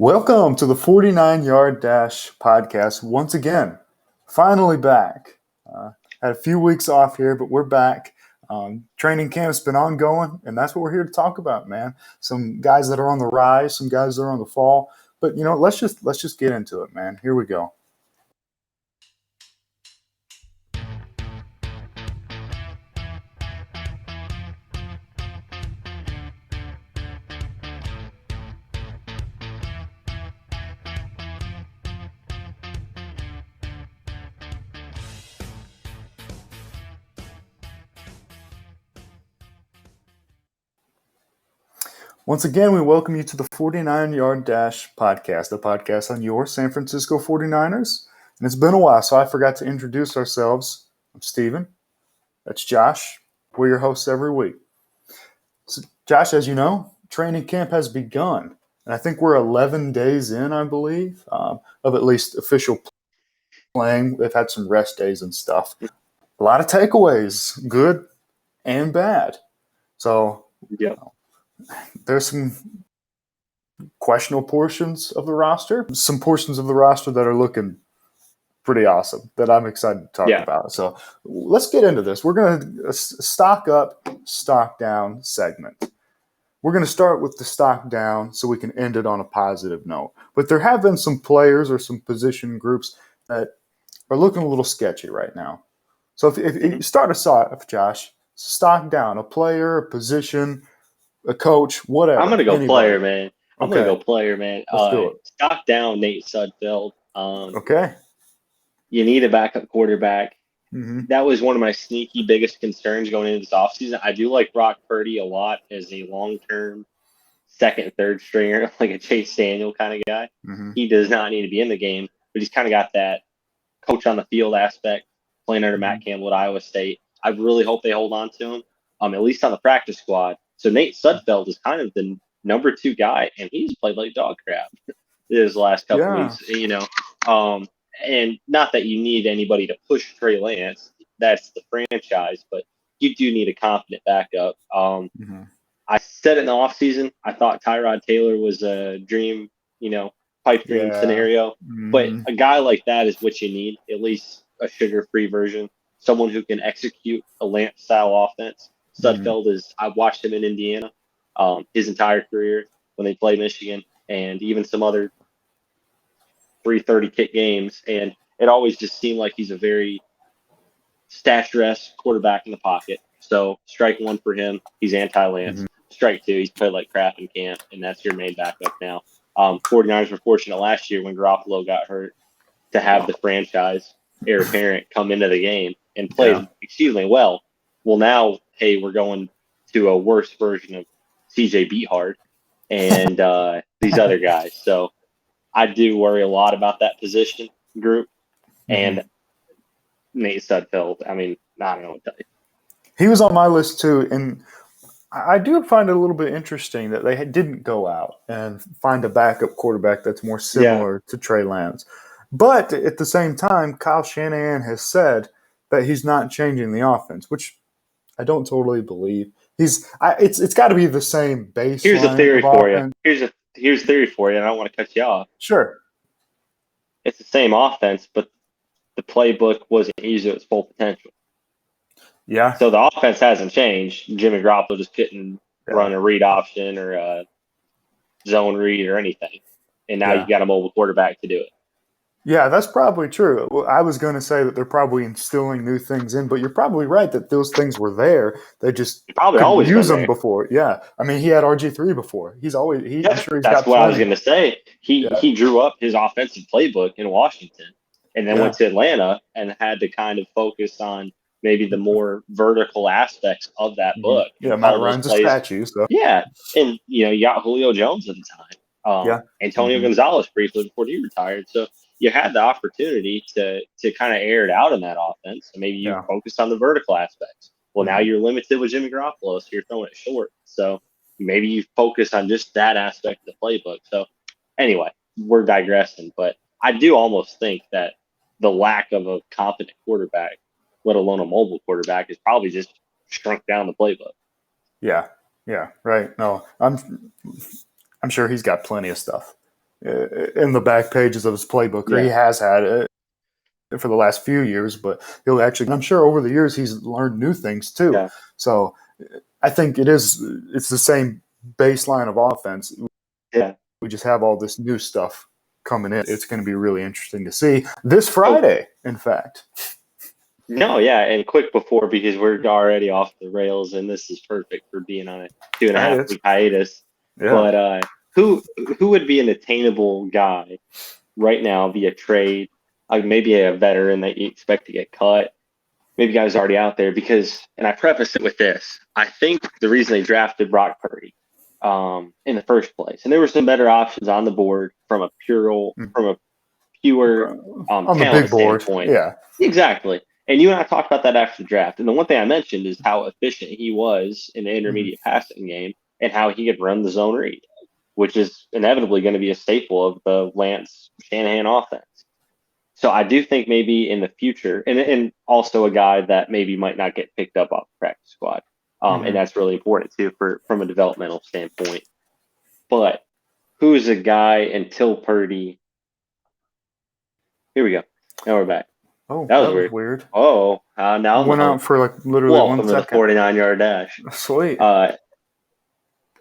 Welcome to the 49 Yard Dash podcast once again. Finally back. Had a few weeks off here, but we're back. Training camp's been ongoing, and that's what we're here to talk about, man. Some guys that are on the rise, some guys that are on the fall. But let's just get into it, man. Here we go. Once again, we welcome you to the 49 Yard Dash podcast, the podcast on your San Francisco 49ers. And it's been a while, so I forgot to introduce ourselves. I'm Steven. That's Josh. We're your hosts every week. So, Josh, as you know, training camp has begun. And I think we're 11 days in, I believe, of at least official playing. They've had some rest days and stuff. A lot of takeaways, good and bad. So, there's some questionable portions of the roster, some portions of the roster that are looking pretty awesome that I'm excited to talk about. So let's get into this. We're going to stock up, stock down segment. We're going to start with the stock down so we can end it on a positive note. But there have been some players or some position groups that are looking a little sketchy right now. So if you start us off, Josh, stock down, a player, a position, a coach, whatever. I'm gonna go player, man. Let's do it. Stock down Nate Sudfeld. Okay. You need a backup quarterback. Mm-hmm. That was one of my sneaky biggest concerns going into this offseason. I do like Brock Purdy a lot as a long-term second, third stringer, like a Chase Daniel kind of guy. Mm-hmm. He does not need to be in the game, but he's kind of got that coach on the field aspect, playing under Matt Campbell at Iowa State. I really hope they hold on to him, at least on the practice squad. So Nate Sudfeld is kind of the number 2 guy, and he's played like dog crap his last couple weeks, and not that you need anybody to push Trey Lance. That's the franchise, but you do need a confident backup. I said it in the offseason. I thought Tyrod Taylor was a dream, pipe dream scenario. But a guy like that is what you need, at least a sugar-free version, someone who can execute a Lance-style offense. Sudfeld I've watched him in Indiana his entire career when they played Michigan and even some other 330 kick games. And it always just seemed like he's a very statuesque quarterback in the pocket. So strike 1 for him. He's anti-Lance. Strike 2, he's played like crap in camp, and that's your main backup now. 49ers were fortunate last year when Garoppolo got hurt to have the franchise heir apparent come into the game and play exceedingly well. Well, now, hey, we're going to a worse version of CJ Beathard and these other guys. So I do worry a lot about that position group. And Nate Sudfeld, I don't know what to tell you. He was on my list too, and I do find it a little bit interesting that they didn't go out and find a backup quarterback that's more similar to Trey Lance. But at the same time, Kyle Shanahan has said that he's not changing the offense, which I don't totally believe. It's got to be the same baseline. Here's a theory for you. Here's a theory for you, and I don't want to cut you off. Sure. It's the same offense, but the playbook wasn't used to its full potential. Yeah. So the offense hasn't changed. Jimmy Garoppolo just couldn't run a read option or a zone read or anything. And now you got a mobile quarterback to do it. Yeah, that's probably true. Well, I was going to say that they're probably instilling new things in, but you're probably right that those things were there. They just probably always use them before. Yeah, he had RG3 before. I'm sure he's got. That's what I was going to say. He drew up his offensive playbook in Washington, and then went to Atlanta and had to kind of focus on maybe the more vertical aspects of that book. Yeah, Matt Ryan's a statue. So. Yeah, and you got Julio Jones at the time. Antonio Gonzalez briefly before he retired. So you had the opportunity to kind of air it out in that offense. And maybe you focused on the vertical aspects. Well, now you're limited with Jimmy Garoppolo, so you're throwing it short. So maybe you focus on just that aspect of the playbook. So anyway, we're digressing. But I do almost think that the lack of a competent quarterback, let alone a mobile quarterback, is probably just shrunk down the playbook. Yeah, right. No, I'm sure he's got plenty of stuff. in the back pages of his playbook, or he has had it for the last few years. But he'll actually, I'm sure over the years he's learned new things too. Yeah. So I think it's the same baseline of offense. Yeah. We just have all this new stuff coming in. It's going to be really interesting to see this Friday, in fact. No, yeah, and quick before, because we're already off the rails, and this is perfect for being on a 2.5 week hiatus. Yeah. But who would be an attainable guy right now via trade? Maybe a veteran that you expect to get cut. Maybe guys already out there, because, and I preface it with this, I think the reason they drafted Brock Purdy in the first place, and there were some better options on the board from a pure on the big board standpoint. Yeah, exactly. And you and I talked about that after the draft. And the one thing I mentioned is how efficient he was in the intermediate passing game and how he could run the zone read, which is inevitably going to be a staple of the Lance Shanahan offense. So I do think maybe in the future, and also a guy that maybe might not get picked up off the practice squad. And that's really important too from a developmental standpoint. But who's a guy until Purdy? Here we go. Now we're back. Oh, that was weird. Oh, now went out for like literally welcome 1 second. To the 49-yard dash. Sweet.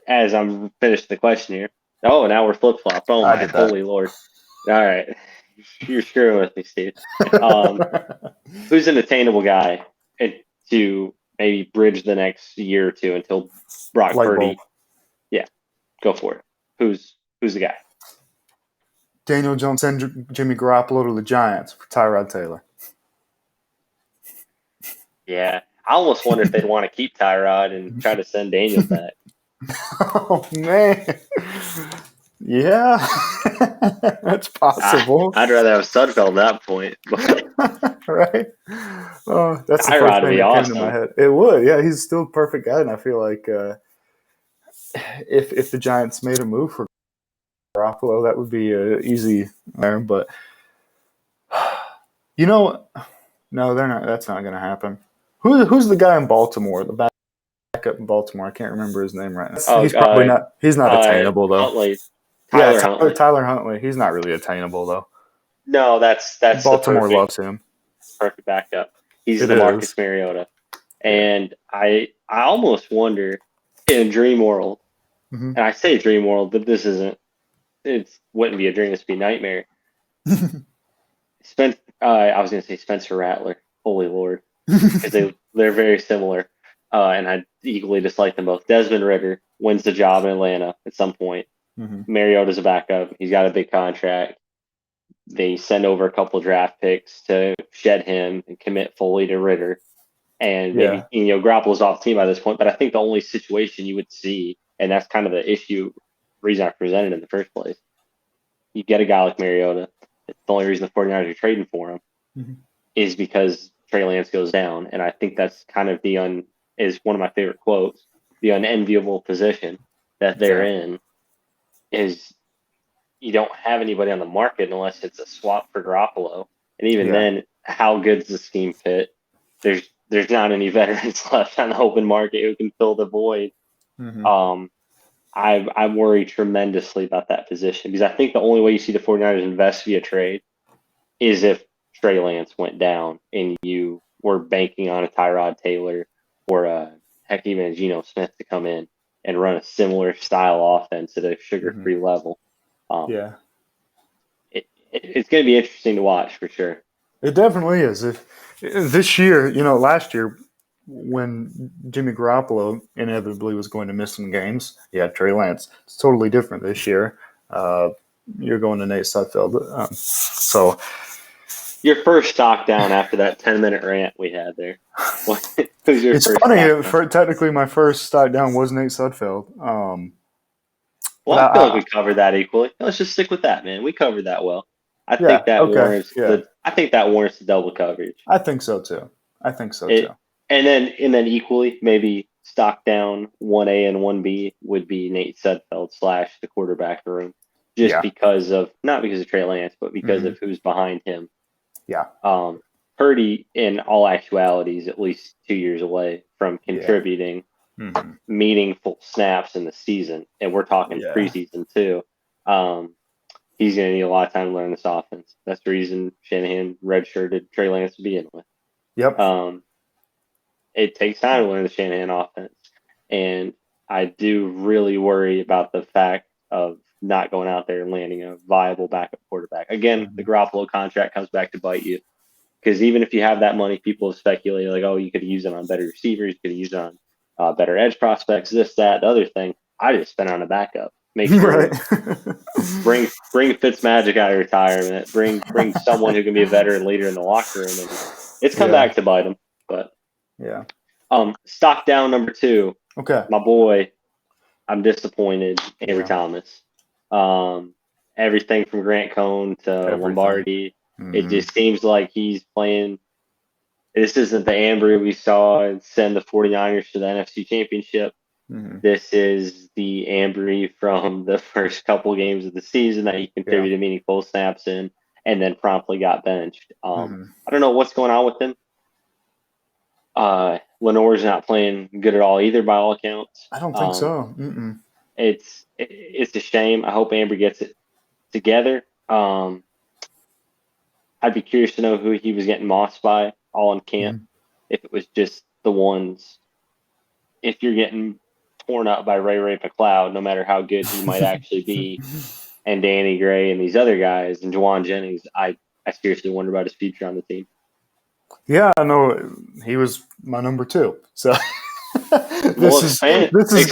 As I'm finished the question here. Oh, now we're flip flop. Oh my holy Lord! All right, you're screwing with me, Steve. Who's an attainable guy to maybe bridge the next year or two until Brock Purdy? Yeah, go for it. Who's the guy? Daniel Jones send Jimmy Garoppolo to the Giants for Tyrod Taylor. Yeah, I almost wonder if they'd want to keep Tyrod and try to send Daniel back. Oh, man. Yeah, that's possible. I'd rather have Sudfeld at that point. Right? Oh, that's the Tyrod first thing that awesome. came to my head. It would. Yeah, he's still a perfect guy, and I feel like if the Giants made a move for Garoppolo, that would be easy there. But, no, they're not. That's not going to happen. Who's the guy in Baltimore? The backup in Baltimore. I can't remember his name right now. He's probably not. He's not attainable though. Huntley. Tyler Huntley. He's not really attainable though. No, that's Baltimore loves him. Perfect backup. He's the Marcus Mariota, and I almost wonder in Dream World, and I say Dream World, but this isn't. It wouldn't be a dream. This would be a nightmare. I was going to say Spencer Rattler. Holy Lord. Because they're very similar, and I equally dislike them both. Desmond Ridder wins the job in Atlanta at some point. Mariota's a backup. He's got a big contract. They send over a couple of draft picks to shed him and commit fully to Ridder. And maybe Garoppolo's off the team by this point. But I think the only situation you would see, and that's kind of the reason I presented in the first place, you get a guy like Mariota. The only reason the 49ers are trading for him is because Trey Lance goes down, and I think that's kind of is one of my favorite quotes. The unenviable position that they're in is you don't have anybody on the market unless it's a swap for Garoppolo, and even then, how good's the scheme fit? There's not any veterans left on the open market who can fill the void. I worry tremendously about that position because I think the only way you see the 49ers invest via trade is if Trey Lance went down and you were banking on a Tyrod Taylor or even a Geno Smith to come in and run a similar style offense at a sugar-free level. It's going to be interesting to watch for sure. It definitely is. This year, last year when Jimmy Garoppolo inevitably was going to miss some games, Trey Lance. It's totally different this year. You're going to Nate Sudfeld. So your first stock down after that 10-minute rant we had there. It's funny. Technically, my first stock down was Nate Sudfeld. I feel like we covered that equally. Let's just stick with that, man. We covered that well. I think that warrants the double coverage. I think so too. And then equally, maybe stock down 1A and 1B would be Nate Sudfeld / the quarterback room, because of not because of Trey Lance, but because of who's behind him. Purdy, in all actuality, is at least 2 years away from contributing meaningful snaps in the season, and we're talking preseason too. he's going to need a lot of time to learn this offense. That's the reason Shanahan redshirted Trey Lance to begin with. Yep. It takes time to learn the Shanahan offense. And I do really worry about the fact of not going out there and landing a viable backup quarterback. Again, the Garoppolo contract comes back to bite you. Because even if you have that money, people have speculated like, oh, you could use it on better receivers, you could use it on better edge prospects, this, that, the other thing. I just spent on a backup. Make sure bring Fitzmagic out of retirement. Bring someone who can be a veteran leader in the locker room, and it's come back to bite him. But yeah. Stock down number 2. Okay. My boy, I'm disappointed. Ambry Thomas. Everything from Grant Cohn to Lombardi. Mm-hmm. It just seems like he's playing. This isn't the Ambry we saw and send the 49ers to the NFC Championship. Mm-hmm. This is the Ambry from the first couple games of the season that he contributed meaningful snaps in and then promptly got benched. I don't know what's going on with him. Lenore's not playing good at all either by all accounts. I don't think so. Mm-mm. It's a shame. I hope Ambry gets it together. I'd be curious to know who he was getting mossed by all in camp. If it was just the ones, if you're getting torn up by Ray McLeod, no matter how good he might actually be, and Danny Gray and these other guys and Juwan Jennings, I seriously wonder about his future on the team. Yeah, I know he was my number 2. So this has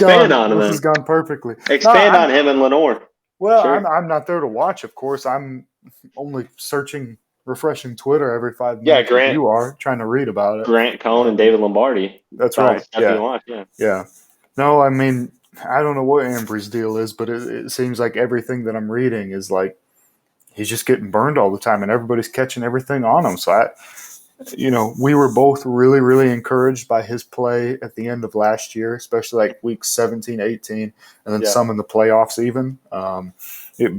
gone perfectly. Expand on him and Lenore. Well, sure. I'm not there to watch, of course. I'm only refreshing Twitter every 5 minutes. Yeah, Grant. You are trying to read about it. Grant Cohn and David Lombardi. That's right. Yeah. No, I mean, I don't know what Ambry's deal is, but it seems like everything that I'm reading is like he's just getting burned all the time, and everybody's catching everything on him. So we were both really, really encouraged by his play at the end of last year, especially like weeks 17, 18, and then some in the playoffs even.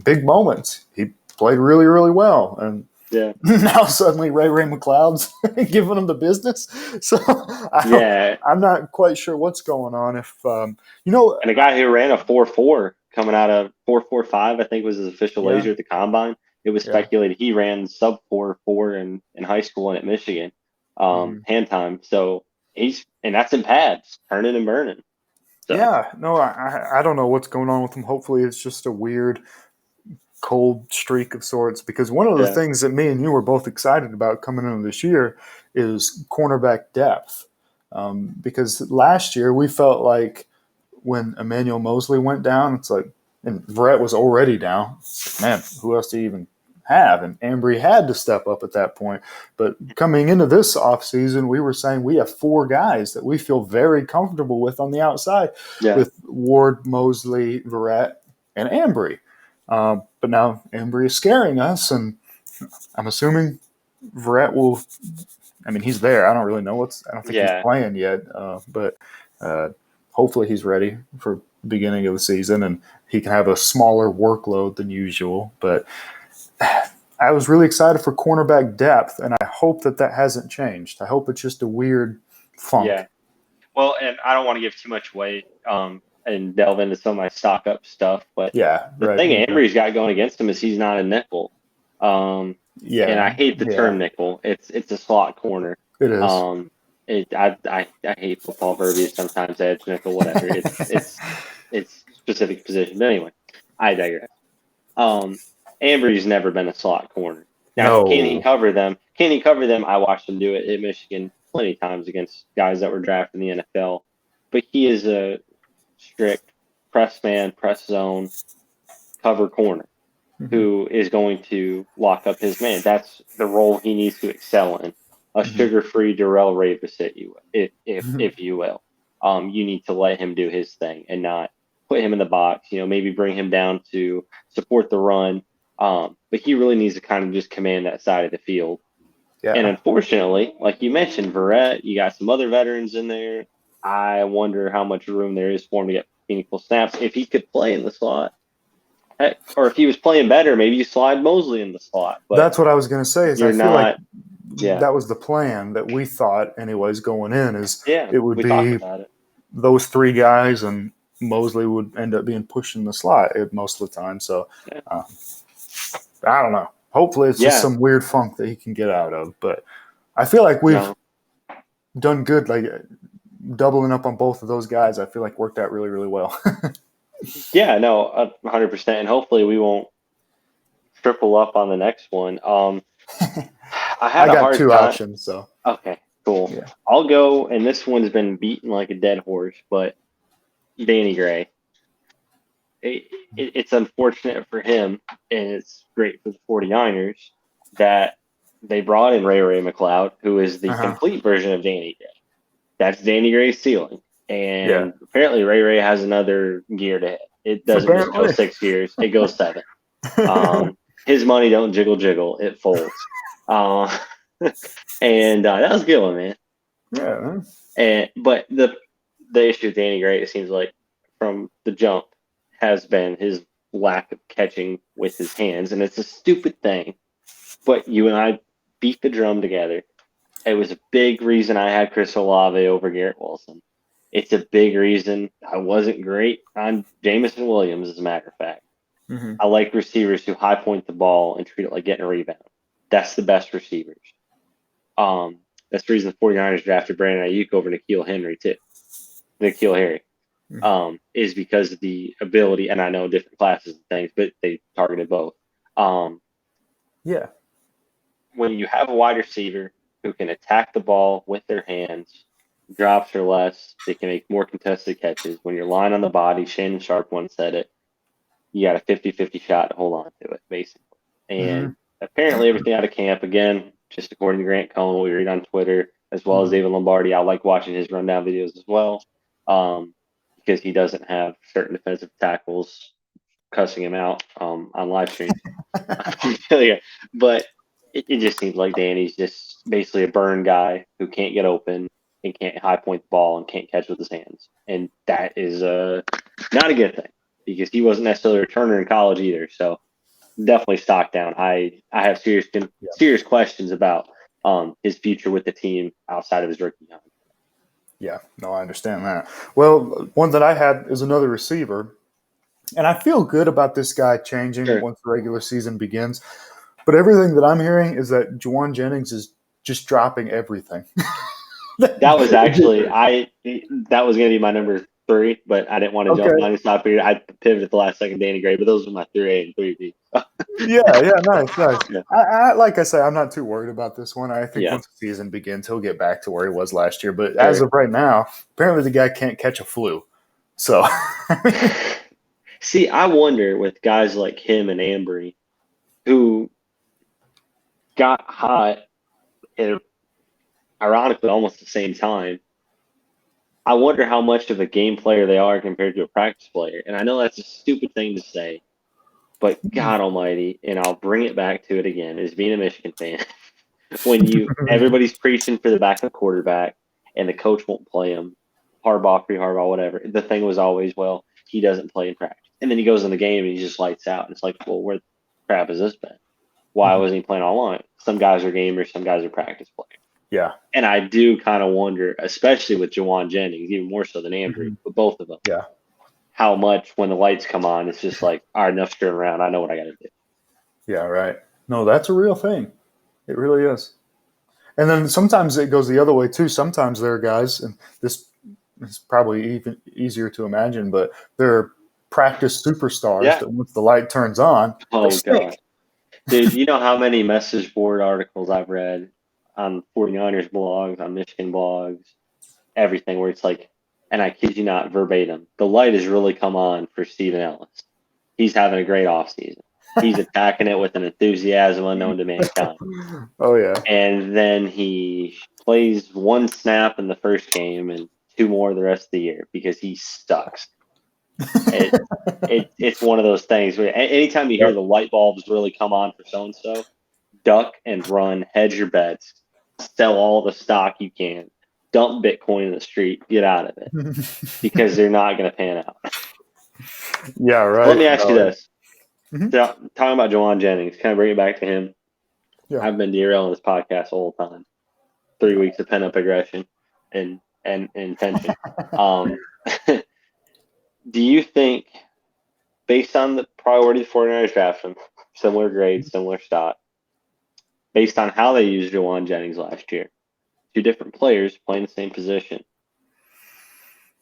Big moments. He played really, really well. And now suddenly Ray McLeod's giving him the business. So I'm not quite sure what's going on. And a guy who ran a 4.4 coming out of 4.45, I think was his official laser at the combine. It was speculated he ran sub 4.4 in high school and at Michigan, hand time. So and that's in pads, turning and burning. So. Yeah, no, I don't know what's going on with him. Hopefully it's just a weird cold streak of sorts, because one of the things that me and you were both excited about coming into this year is cornerback depth. Because last year we felt like when Emmanuel Mosley went down, it's like, and Verrett was already down. Man, who else do you even have? And Ambry had to step up at that point. But coming into this offseason, we were saying we have 4 guys that we feel very comfortable with on the outside, with Ward, Mosley, Verrett, and Ambry. But now Ambry is scaring us, and I'm assuming Verrett will – I mean, he's there. I don't really know I don't think he's playing yet. But hopefully he's ready for the beginning of the season, and he can have a smaller workload than usual. But I was really excited for cornerback depth, and I hope that hasn't changed. I hope it's just a weird funk. Yeah. Well, and I don't want to give too much away and delve into some of my stock up stuff, but the thing Ambry's got going against him is he's not a nickel. And I hate the term nickel. It's a slot corner. It is. I hate football verbiage sometimes, edge, nickel, whatever. It's specific position. But anyway, I digress. Ambry's never been a slot corner. Now, can he cover them? I watched him do it at Michigan plenty of times against guys that were drafted in the NFL. But he is a strict press man, press zone, cover corner who is going to lock up his man. That's the role he needs to excel in. A sugar-free Darrelle Revis, if you will. You need to let him do his thing and not put him in the box. Maybe bring him down to support the run. But he really needs to kind of just command that side of the field. Yeah. And unfortunately, like you mentioned, Verrett, you got some other veterans in there. I wonder how much room there is for him to get meaningful snaps. If he could play in the slot, or if he was playing better, maybe you slide Mosley in the slot. But that's what I was going to say. That was the plan that we thought, anyways, going in. It would be those 3 guys, and Mosley would end up being pushed in the slot most of the time. So I don't know. Hopefully, it's just some weird funk that he can get out of. But I feel like we've done good, like doubling up on both of those guys. I feel like worked out really, really well. Yeah, no, 100%. And hopefully we won't triple up on the next one. I had I a got hard 2 time. options, so. Okay, cool. Yeah. I'll go, and this one's been beaten like a dead horse, but Danny Gray. It's unfortunate for him, and it's great for the 49ers that they brought in Ray McCloud, who is the complete version of Danny Gray. That's Danny Gray's ceiling. And apparently Ray has another gear to hit. It doesn't just go 6 gears, it goes 7. His money don't jiggle, it folds. And that was a good one, man. Yeah. But the issue with Danny Gray, it seems like from the jump, has been his lack of catching with his hands, and it's a stupid thing. But you and I beat the drum together. It was a big reason I had Chris Olave over Garrett Wilson. It's a big reason I wasn't great on Jameson Williams, as a matter of fact. Mm-hmm. I like receivers who high point the ball and treat it like getting a rebound. That's the best receivers. That's the reason the 49ers drafted Brandon Ayuk over N'Keal Harry, is because of the ability, and I know different classes and things, but they targeted both. When you have a wide receiver who can attack the ball with their hands, drops are less, they can make more contested catches. When you're lying on the body, Shannon Sharp once said it, you got a 50-50 shot to hold on to it, basically. And apparently everything out of camp, again, just according to Grant Cohn, what we read on Twitter, as well as David Lombardi, I like watching his rundown videos as well, because he doesn't have certain defensive tackles cussing him out on live stream. But it just seems like Danny's just basically a burn guy who can't get open and can't high point the ball and can't catch with his hands. And that is not a good thing, because he wasn't necessarily a returner in college either. So definitely stock down. I have serious questions about his future with the team outside of his rookie time. Yeah, no, I understand that. Well, one that I had is another receiver, and I feel good about this guy changing once the regular season begins. But everything that I'm hearing is that Jauan Jennings is just dropping everything. That was actually that was going to be my number 3, but I didn't want to jump on his top here. I pivoted at the last second, Danny Gray, but those were my 3A and 3B. Nice. Yeah. I like I say, I'm not too worried about this one. I think once the season begins, he'll get back to where he was last year. But as of right now, apparently the guy can't catch a flu. So, see, I wonder with guys like him and Ambry, who got hot at ironically almost the same time, I wonder how much of a game player they are compared to a practice player. And I know that's a stupid thing to say, but God almighty, and I'll bring it back to it again, is being a Michigan fan. When everybody's preaching for the backup quarterback and the coach won't play him, Harbaugh, whatever. The thing was always, well, he doesn't play in practice. And then he goes in the game and he just lights out. And it's like, well, where the crap has this been? Why wasn't he playing all along? Some guys are gamers, some guys are practice players. Yeah. And I do kind of wonder, especially with Jauan Jennings, even more so than Andrew, but both of them. Yeah. How much when the lights come on, it's just like, all right, enough screwing around. I know what I got to do. Yeah, right. No, that's a real thing. It really is. And then sometimes it goes the other way too. Sometimes there are guys, and this is probably even easier to imagine, but there are practice superstars that once the light turns on, oh God, dude, you know how many message board articles I've read on 49ers blogs, on Michigan blogs, everything where it's like, and I kid you not, verbatim, the light has really come on for Stephen Ellis. He's having a great offseason. He's attacking it with an enthusiasm unknown to mankind. Oh, yeah. And then he plays one snap in the first game and 2 more the rest of the year because he sucks. It's one of those things where anytime you hear the light bulbs really come on for so-and-so, duck and run, hedge your bets, sell all the stock you can, dump Bitcoin in the street, get out of it because they're not going to pan out. Yeah, right. Let me ask you this. Talking about Jauan Jennings, can I bring it back to him? Yeah. I've been derailing this podcast the whole time. 3 weeks of pent-up aggression and tension. Do you think, based on the priority the 49ers draft him, similar grade, similar stock. Based on how they used Jauan Jennings last year, two different players playing the same position.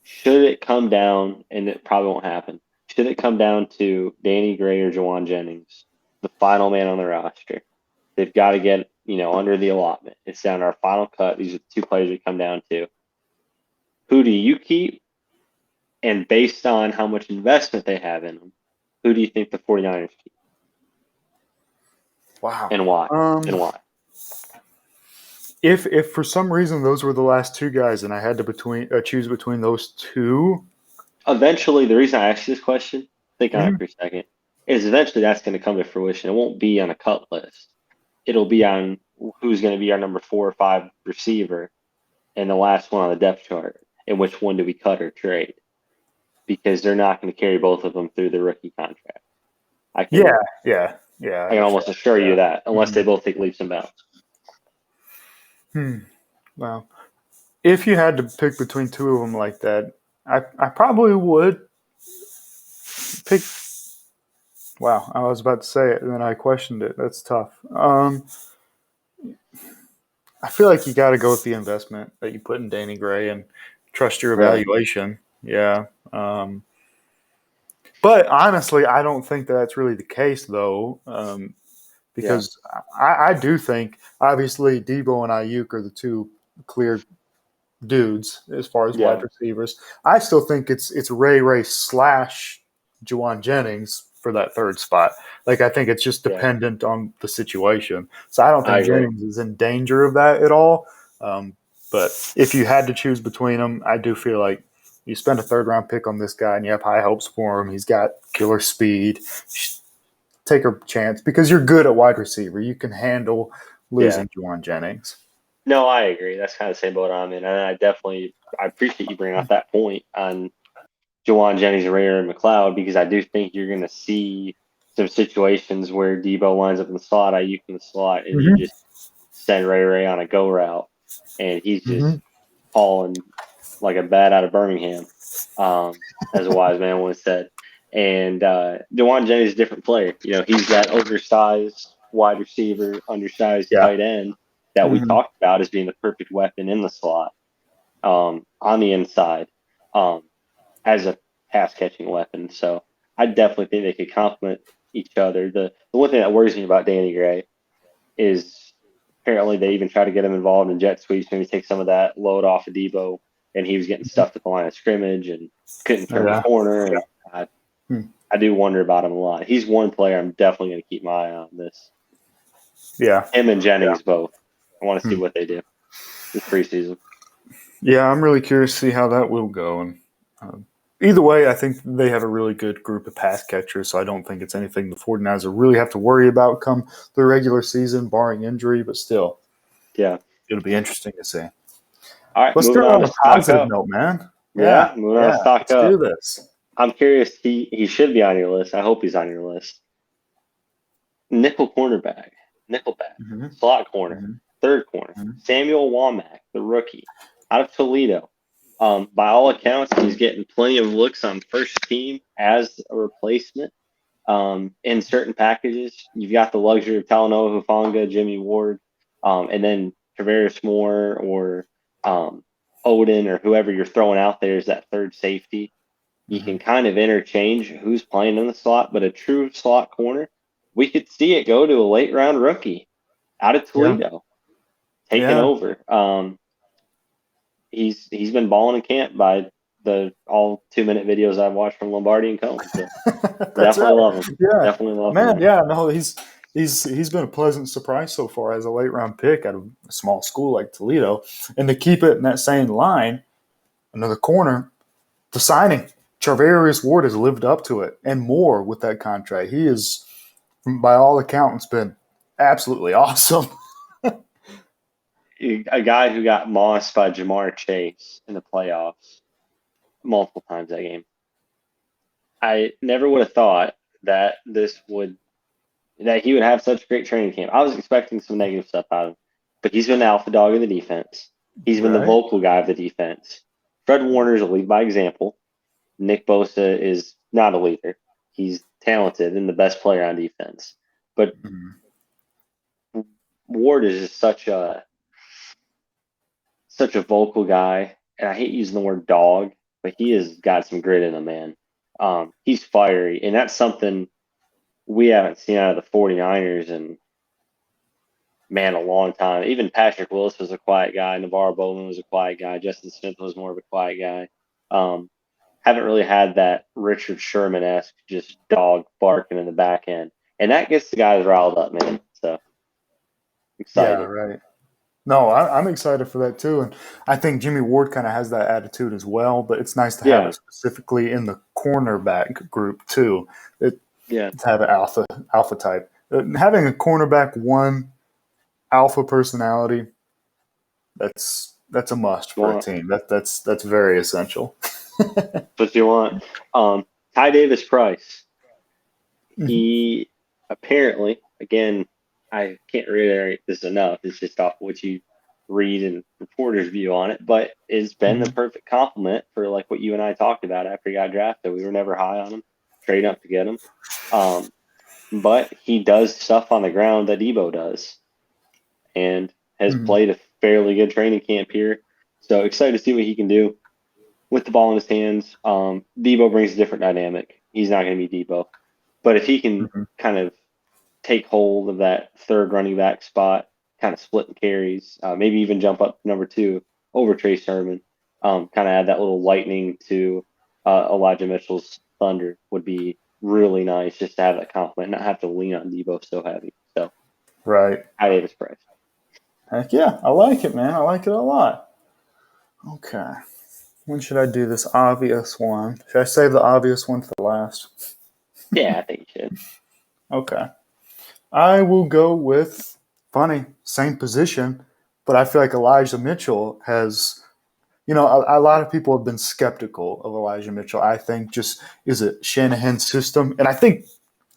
Should it come down, and it probably won't happen, should it come down to Danny Gray or Jauan Jennings, the final man on the roster? They've got to get, under the allotment. It's down to our final cut. These are the two players we come down to. Who do you keep? And based on how much investment they have in them, who do you think the 49ers keep? Wow. And why? If for some reason those were the last two guys and I had to choose between those two. Eventually, the reason I asked you this question, think on it for a second, is eventually that's going to come to fruition. It won't be on a cut list. It'll be on who's going to be our number 4 or 5 receiver and the last one on the depth chart, and which one do we cut or trade, because they're not going to carry both of them through the rookie contract. I can almost assure you that, unless they both take leaps and bounds. Wow. If you had to pick between two of them like that, I probably would pick. Wow, I was about to say it, and then I questioned it. That's tough. I feel like you got to go with the investment that you put in Danny Gray and trust your evaluation. Yeah. But honestly, I don't think that's really the case, though, because I do think, obviously, Debo and Ayuk are the two clear dudes as far as wide receivers. I still think it's Ray / Jauan Jennings for that third spot. Like, I think it's just dependent on the situation. So I don't think Jennings is in danger of that at all. But if you had to choose between them, I do feel like you spend a third-round pick on this guy and you have high hopes for him. He's got killer speed. Take a chance because you're good at wide receiver. You can handle losing Jauan Jennings. No, I agree. That's kind of the same boat I'm in. And I appreciate you bringing up that point on Jauan Jennings, Ray and McLeod, because I do think you're going to see some situations where Debo lines up in the slot, Ayuk in the slot, and you just send Ray on a go route, and he's just falling like a bat out of Birmingham, as a wise man once said. And Jauan Jennings is a different player. He's that oversized wide receiver, undersized tight end that we talked about as being the perfect weapon in the slot, on the inside, as a pass-catching weapon. So I definitely think they could complement each other. The one thing that worries me about Danny Gray is apparently they even try to get him involved in jet sweeps, maybe take some of that load off of Debo, and he was getting stuffed at the line of scrimmage and couldn't turn the corner. And I do wonder about him a lot. He's one player I'm definitely going to keep my eye on this. Yeah. Him and Jennings both. I want to see what they do this preseason. Yeah, I'm really curious to see how that will go. And either way, I think they have a really good group of pass catchers, so I don't think it's anything the 49ers will really have to worry about come the regular season, barring injury, but still. Yeah. It'll be interesting to see. All right, let's start on a positive note, man. Moving on to stock up. Let's do this. I'm curious. He should be on your list. I hope he's on your list. Nickelback, slot corner, third corner. Samuel Womack, the rookie, out of Toledo. By all accounts, he's getting plenty of looks on first team as a replacement. In certain packages, you've got the luxury of Talanoa Hufanga, Jimmy Ward, and then Tavares Moore or Odin or whoever you're throwing out there is that third safety. You can kind of interchange who's playing in the slot, but a true slot corner, we could see it go to a late round rookie out of Toledo, taking over. He's been balling in camp by the all 2-minute videos I've watched from Lombardi and Cohen. So definitely love him. Yeah, definitely love him. Man, yeah, no, he's been a pleasant surprise so far as a late round pick out of a small school like Toledo, and to keep it in that same line, another corner, the signing. Charvarius Ward has lived up to it and more with that contract. He is, by all accounts, been absolutely awesome. A guy who got mossed by Jamar Chase in the playoffs multiple times that game. I never would have thought that he would have such a great training camp. I was expecting some negative stuff out of him, but he's been the alpha dog of the defense. He's been the vocal guy of the defense. Fred Warner is a lead by example. Nick Bosa is not a leader. He's talented and the best player on defense. But Mhm. Ward is just such a vocal guy, and I hate using the word dog, but he has got some grit in him, man. He's fiery, and that's something we haven't seen out of the 49ers in, man, a long time. Even Patrick Willis was a quiet guy. NaVorro Bowman was a quiet guy. Justin Smith was more of a quiet guy. Haven't really had that Richard Sherman-esque just dog barking in the back end. And that gets the guys riled up, man. So Yeah, excited. right. No, I'm excited for that too, and I think Jimmy Ward kind of has that attitude as well. But it's nice to have Yeah, it specifically in the cornerback group too. It, yeah. to have an alpha type. Having a cornerback one alpha personality, that's a must for a Want team. That's very essential. what you want. Ty Davis Price. Mhm. He apparently, again, I can't reiterate this enough. It's just off what you read and reporters' view on it, but it's been the Mhm. perfect compliment for like what you and I talked about after he got drafted. We were never high on him, trade up to get him. Um, but he does stuff on the ground that Debo does, and has Mhm. played a fairly good training camp here. So excited to see what he can do with the ball in his hands. Debo brings a different dynamic. He's not going to be Debo, but if he can Mhm. kind of take hold of that third running back spot, kind of split and carries, maybe even jump up to number two over Trey Sermon, kind of add that little lightning to Elijah Mitchell's thunder would be really nice just to have that compliment, not have to lean on Debo so heavy. So, Right. Ty Davis Price. Heck yeah, I like it, man. I like it a lot. Okay. When should I do this obvious one? Should I save the obvious one for last? Yeah, I think you should. Okay. I will go with funny, same position, but I feel like Elijah Mitchell has, a lot of people have been skeptical of Elijah Mitchell. I think just is it Shanahan's system, and I think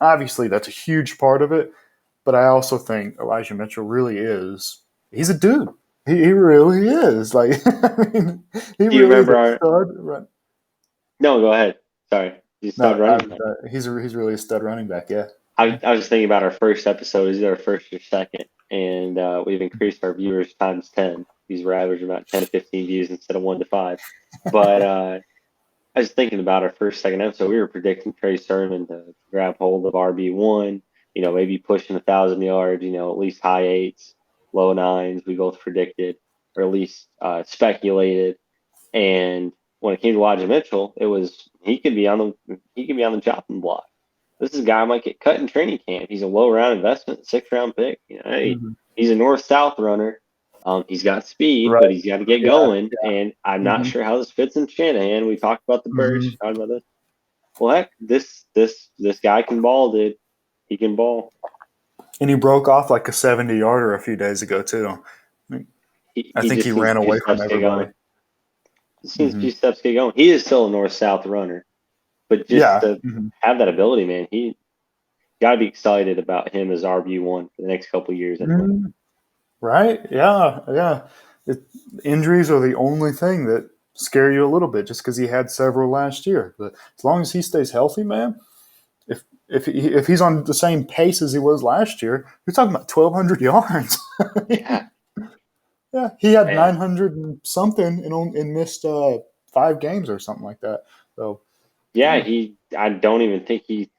obviously that's a huge part of it. But I also think Elijah Mitchell really is. He's a dude. He really is. Like I mean, he Do you really is remember a our? stud. Run. No, go ahead. Sorry, you No, start running back. he's really a stud running back. Yeah. I was just thinking about our first episode. Is it our first or second? And we've increased our viewers times 10. These were averaging about 10 to 15 views instead of 1 to 5. But I was thinking about our first, second episode. We were predicting Trey Sermon to grab hold of RB1, maybe pushing 1,000 yards, at least high eights, low nines. We both predicted, or at least speculated. And when it came to Elijah Mitchell, it was he could be on the chopping block. This is a guy who might get cut in training camp. He's a low round investment, 6th round pick. Hey, Mhm. he's a north south runner. He's got speed, Right. but he's got to get Yeah. going. And I'm not hmm sure how this fits in Shanahan. We talked about the hmm burst, talked about this. Well, heck, this guy can ball, dude. He can ball. And he broke off like a 70-yarder a few days ago too. I He think he just needs ran a few away from steps to get everybody. going. Just needs a hmm few steps to get going. He is still a north south runner, but just Yeah. to have that ability, man, he got to be excited about him as RB1 for the next couple of years anyway. Mhm. Right? Yeah. Yeah. It, injuries are the only thing that scare you a little bit, just because he had several last year. But as long as he stays healthy, man, if he's on the same pace as he was last year, you're talking about 1,200 yards. Yeah, Yeah, he had man. 900 and something and missed 5 games or something like that. So Yeah, yeah, I don't even think he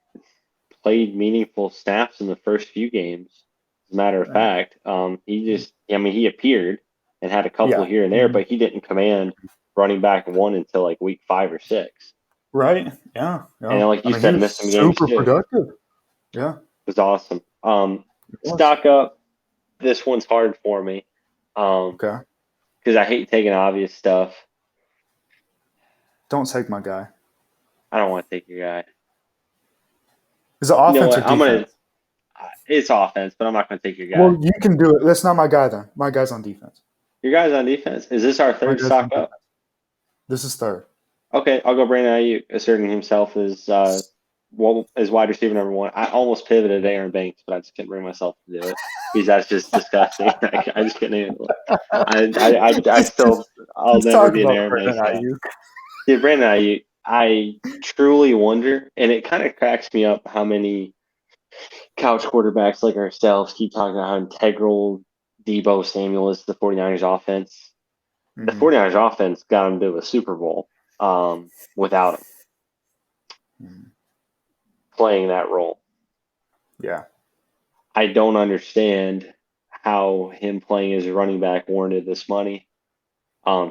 played meaningful snaps in the first few games. As a matter of right. fact, he appeared and had a couple Yeah, here and there, but he didn't command running back one until like week 5 or 6. right. Yeah, And yeah. then, like I you mean, he said, was missed some games super too. It productive. Yeah, was awesome. it was. Stock up. This one's hard for me Okay, because I hate taking obvious stuff. don't take my guy. I don't want to take your guy. Is it You know offense or what? I'm gonna. defense? It's offense, but I'm not gonna take your guy. Well, you can do it. That's not my guy then. My guy's on defense. Your guy's on defense. Is this our My third guy's on stock up? defense. This is third. Okay, I'll go Brandon Ayuk, asserting himself as as wide receiver number one. I almost pivoted to Aaron Banks, but I just couldn't bring myself to do it because that's just disgusting. I just couldn't handle it. I'll Let's never talk be an about Aaron Banks Brandon guy. Ayuk. Yeah, Brandon Ayuk, I truly wonder, and it kind of cracks me up how many couch quarterbacks like ourselves keep talking about how integral Debo Samuel is to the 49ers offense. The Mm-hmm. 49ers offense got him to a Super Bowl without him Mm-hmm. playing that role. Yeah. I don't understand how him playing as a running back warranted this money.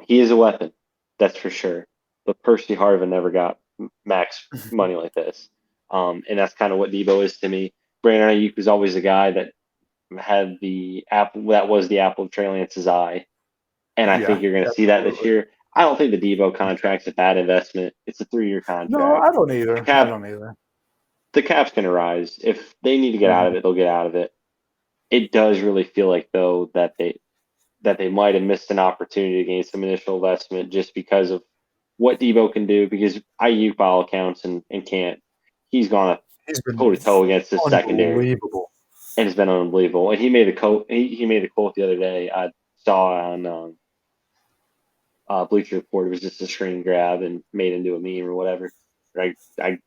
He is a weapon, that's for sure. But Percy Harvin never got max money like this. And that's kind of what Debo is to me. Brandon Ayuk was always a guy that had the apple that was the apple of Trey Lance's eye. And I think Yeah. you're going to see that this Absolutely. year. I don't think the Debo contract's a bad investment. It's a 3-year No, contract. I don't either. I Cap don't either. the cap's going to rise. If they need to get out of Mhm. it, they'll get out of it. It does really feel like though that they might have missed an opportunity to gain some initial investment just because of what Debo can do. Because IU, by all accounts, and can't. He's gone He's been toe to toe against the secondary, unbelievable. and it's been unbelievable. And he made he made a quote the other day I saw on Bleacher Report. It was just a screen grab and made into a meme or whatever. I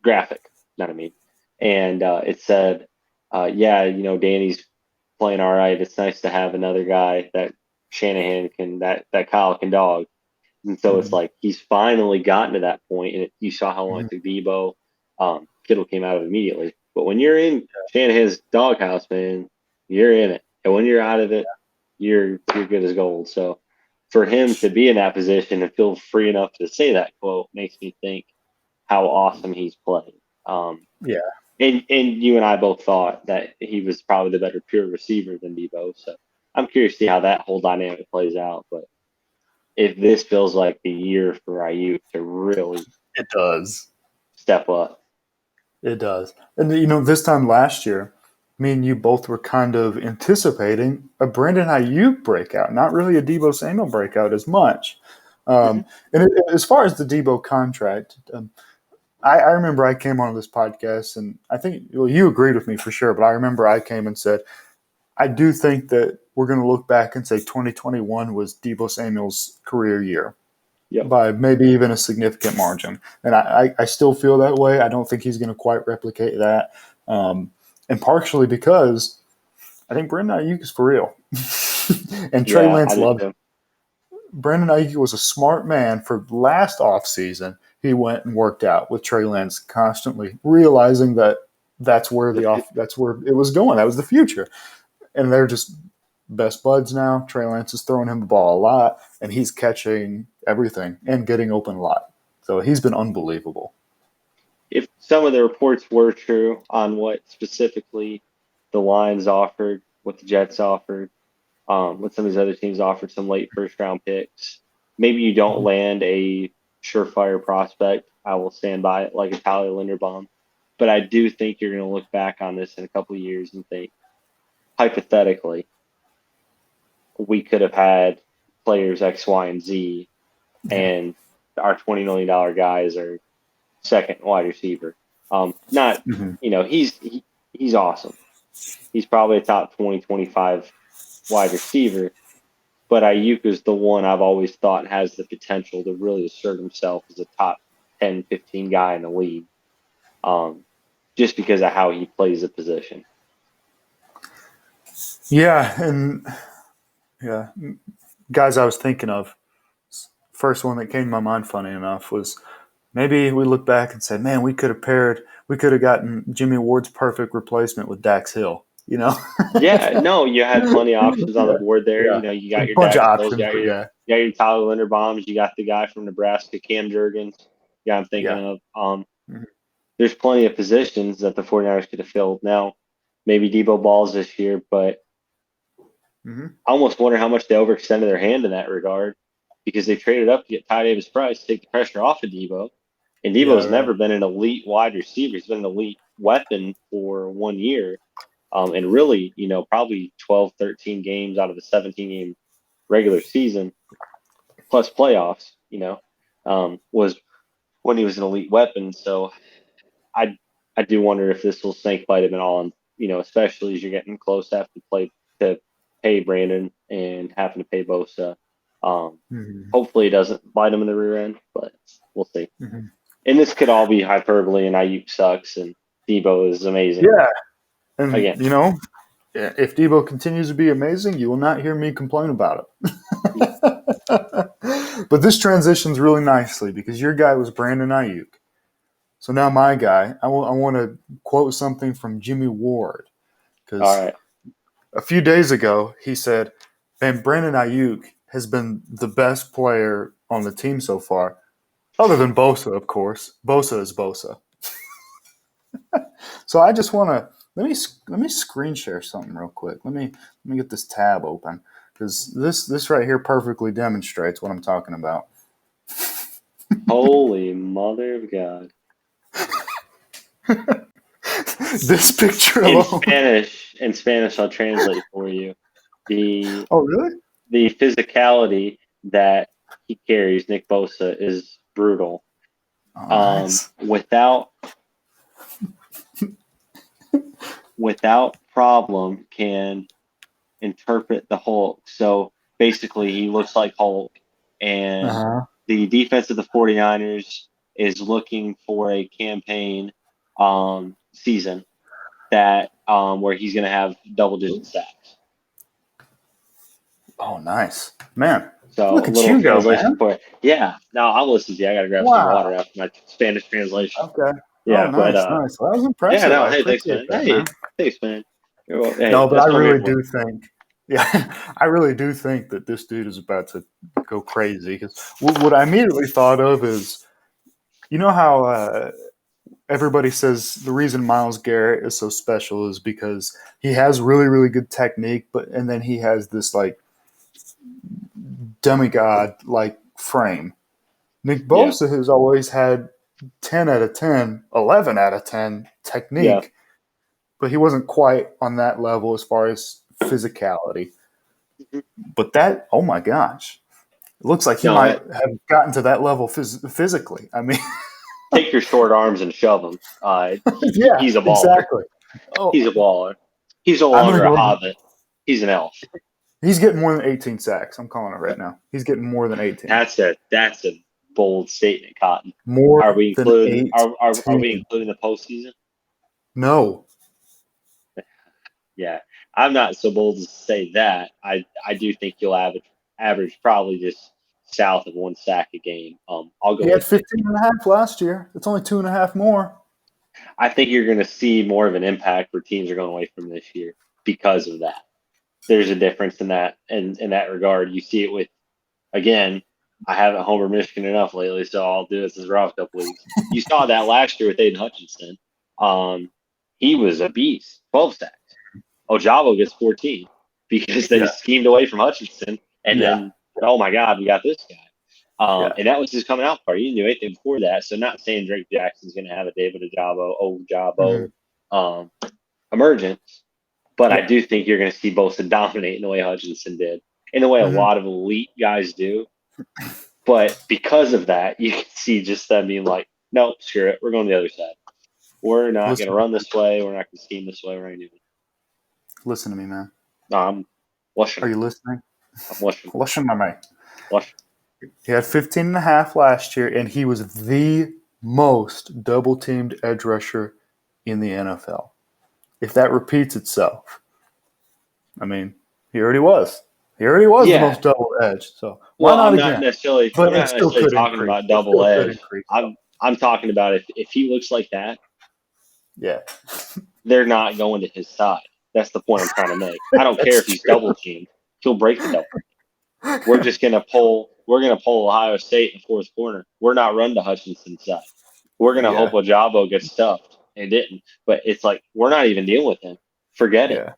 graphic, not a meme. And it said, "Yeah, Danny's playing all right. It's nice to have another guy that Shanahan can that Kyle can dog." And so it's Mhm. like he's finally gotten to that point, and you saw how long Mhm. it took Debo. Kittle came out of it immediately. But when you're in Shanahan's doghouse, man, you're in it. And when you're out of it, you're good as gold. So for him to be in that position and feel free enough to say that quote makes me think how awesome he's played. Um, Yeah. and you and I both thought that he was probably the better pure receiver than Debo. So I'm curious to see how that whole dynamic plays out. But if this feels like the year for Ayuk to really It does. step up. It does. And this time last year, me and you both were kind of anticipating a Brandon Ayuk breakout, not really a Debo Samuel breakout as much. Mm-hmm. As far as the Debo contract, I remember I came on this podcast and I think you agreed with me for sure, but I remember I came and said I do think that we're going to look back and say 2021 was Debo Samuel's career year Yep. by maybe even a significant margin. And I still feel that way. I don't think he's going to quite replicate that. And partially because I think Brandon Ayuk is for real. And Trey Yeah, I Lance did loved too. Brandon Ayuk was a smart man for last offseason. He went and worked out with Trey Lance constantly, realizing that that's where it was going. That was the future. And they're just best buds now. Trey Lance is throwing him the ball a lot, and he's catching everything and getting open a lot. So he's been unbelievable. If some of the reports were true on what specifically the Lions offered, what the Jets offered, what some of these other teams offered, some late first round picks, maybe you don't land a surefire prospect. I will stand by it like a Tyler Linderbaum. But I do think you're going to look back on this in a couple of years and think, hypothetically, we could have had players X, Y, and Z, Yeah. and our $20 million guys are second wide receiver. Not, Mm-hmm. he's awesome. He's probably a top 20, 25 wide receiver, but Ayuk is the one I've always thought has the potential to really assert himself as a top 10, 15 guy in the league, just because of how he plays the position. Yeah, and yeah, guys, I was thinking of first one that came to my mind. Funny enough, was maybe we look back and say, "Man, we could have gotten Jimmy Ward's perfect replacement with Dax Hill." Yeah, no, you had plenty of options on the Yeah, board there. yeah, You a got your bunch of Dax Hills, options, but yeah, you got your Tyler Linderbaums, you got the guy from Nebraska, Cam Jurgens. Yeah, I'm thinking yeah, of. Mhm. There's plenty of positions that the 49ers could have filled. Now, maybe Debo balls this year, but Mhm. I almost wonder how much they overextended their hand in that regard because they traded up to get Ty Davis Price to take the pressure off of Debo. And Yeah, Debo's right. never been an elite wide receiver. He's been an elite weapon for 1 year. And really, probably 12, 13 games out of a 17 game regular season plus playoffs, was when he was an elite weapon. So I I do wonder if this will snake bite him at all, and especially as you're getting close to have to pay Brandon and having to pay Bosa. Mhm. Hopefully it doesn't bite him in the rear end, but we'll see. Mhm. And this could all be hyperbole, and Ayuk sucks, and Debo is amazing. Yeah. And, Again. if Debo continues to be amazing, you will not hear me complain about it. But this transitions really nicely because your guy was Brandon Ayuk. So now my guy, I want to quote something from Jimmy Ward. All Because right. a few days ago, he said, man, Brandon Ayuk has been the best player on the team so far, other than Bosa, of course. Bosa is Bosa. So I just want to let me screen share something real quick. Let me get this tab open because this right here perfectly demonstrates what I'm talking about. Holy mother of God! This picture In alone. Spanish, I'll translate for you. The Oh, really? the physicality that he carries, Nick Bosa, is brutal. Oh, nice. Without problem, can interpret the Hulk. So basically, he looks like Hulk, and Uh-huh. the defense of the 49ers is looking for a campaign season that where he's going to have double-digit sacks. Oh, nice, man. So Look a at little you go, translation man. for it. Yeah. Now I'll listen to you. I got to grab some Wow. water after my Spanish translation. Okay. Oh, Yeah, but nice. Well, that was yeah, impressive. no, I hey, thanks, appreciate man. that, Hey, man. thanks, man. Hey, No, but I that's what I'm here really for. do think, yeah, I really do think that this dude is about to go crazy. Because what I immediately thought of is, you know how everybody says the reason Myles Garrett is so special is because he has really, really good technique, and then he has this like demigod like frame. Nick Yeah, Bosa has always had 10 out of 10, 11 out of 10 yeah. technique, but he wasn't quite on that level as far as physicality. Mhm. But that, oh my gosh, it looks like he No, might have gotten to that level physically. I mean, take your short arms and shove him. yeah, He's a baller. exactly. Oh, He's a baller. He's no I'm going longer to a go ahead. hobbit. He's an elf. He's getting more than 18 sacks. I'm calling it right now. He's getting more than 18. That's a bold statement, Cotton. More Are we than including 18. the postseason? No. Yeah, I'm not so bold to say that. I do think you'll average probably just south of 1 sack a game. I'll He go had with 15 and a half last year. It's only 2.5 more. I think you're going to see more of an impact where teams are going away from this year because of that. There's a difference in that in that regard. You see it with again. I haven't homered Michigan enough lately, so I'll do this as rough couple weeks. You saw that last year with Aiden Hutchinson. He was a beast, 12 sacks. Ojabo gets 14 because they Yeah. schemed away from Hutchinson, and Yeah. then oh my God, we got this guy. Yeah. And that was his coming out party. You knew anything before that. So not saying Drake Jackson's going to have a David Ojabo emergence, but I Yeah. do think you're going to see Bosa dominate in the way Hutchinson did, in the way a Mhm. lot of elite guys do. But because of that, you can see just them being like, no, screw it. We're going to the other side. We're not going to run this way. We're not going to scheme this way. We're going to do it. Listen to me, man. No, I'm blushing. Are you listening? I'm blushing. Listen to me. Blushing. He had 15 and a half last year, and he was the most double-teamed edge rusher in the NFL. If that repeats itself, I mean, he already was. He already was the Yeah. most double edge. So why Well, not I'm not again? necessarily. But I'm it not still necessarily could talking increase. about It double still could edge. increase. I'm talking about if he looks like that, Yeah. they're not going to his side. That's the point I'm trying to make. I don't care That's if he's true. double teamed. He'll break the double. We're just gonna pull. We're gonna pull Ohio State in the fourth corner. We're not run to Hutchinson's side. We're gonna hope Yeah. Ojabo gets stuffed and didn't. But it's like we're not even dealing with him. Forget it. Yeah.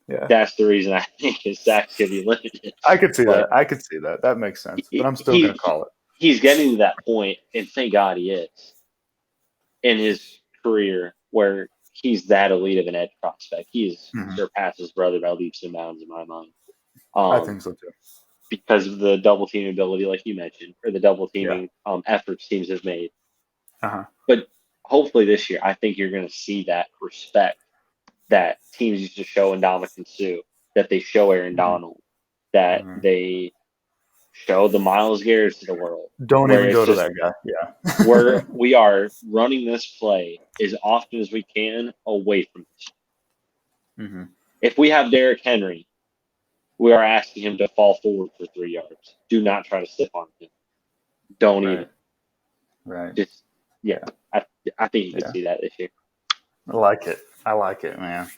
Yeah. That's the reason I think his sacks could be limited. I could see But that. I could see that. That makes sense. But I'm still going to he call it. he's getting to that point, and thank God he is in his career where he's that elite of an edge prospect. He's Mhm. surpassed his brother by leaps and bounds in my mind. I think so too. Because of the double teaming ability, like you mentioned, or the double Yeah. teaming efforts teams have made. Uh-huh. But hopefully this year, I think you're going to see that respect that teams used to show in Dominican Sue, that they show Aaron Mhm. Donald, that Mhm. they show the Miles Garrett's of the world, Don't where even it's go to just that guy. Yeah. we are running this play as often as we can away from this. hmm If we have Derrick Henry, we are asking him to fall forward for 3 yards. Do not try to slip on him. Don't even. Right. Right. Just yeah. I think you could Yeah. see that this year. I like it. I like it, man.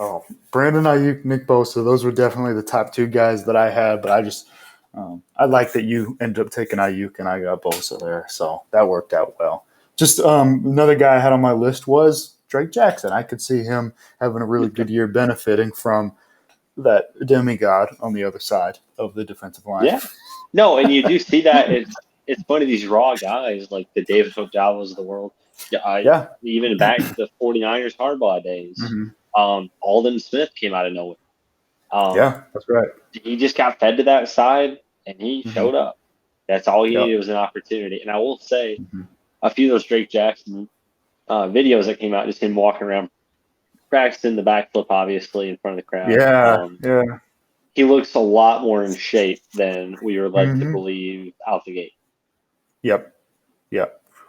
Oh, Brandon Ayuk, Nick Bosa, those were definitely the top two guys that I had. But I like that you ended up taking Ayuk and I got Bosa there, so that worked out well. Just another guy I had on my list was Drake Jackson. I could see him having a really good year, benefiting from that demigod on the other side of the defensive line. Yeah. No, and you do see that. It's funny, these raw guys like the David Ojabos of the world. Yeah. Even back to the 49ers hardball days. Mm-hmm. Aldon Smith came out of nowhere. Yeah, that's right. He just got fed to that side, and he showed up. That's all he Yep. needed was an opportunity. And I will say, Mm-hmm. a few of those Drake Jackson videos that came out, just him walking around, practicing the backflip, obviously, in front of the crowd. Yeah. He looks a lot more in shape than we were led to Mm-hmm. believe out the gate. Yep.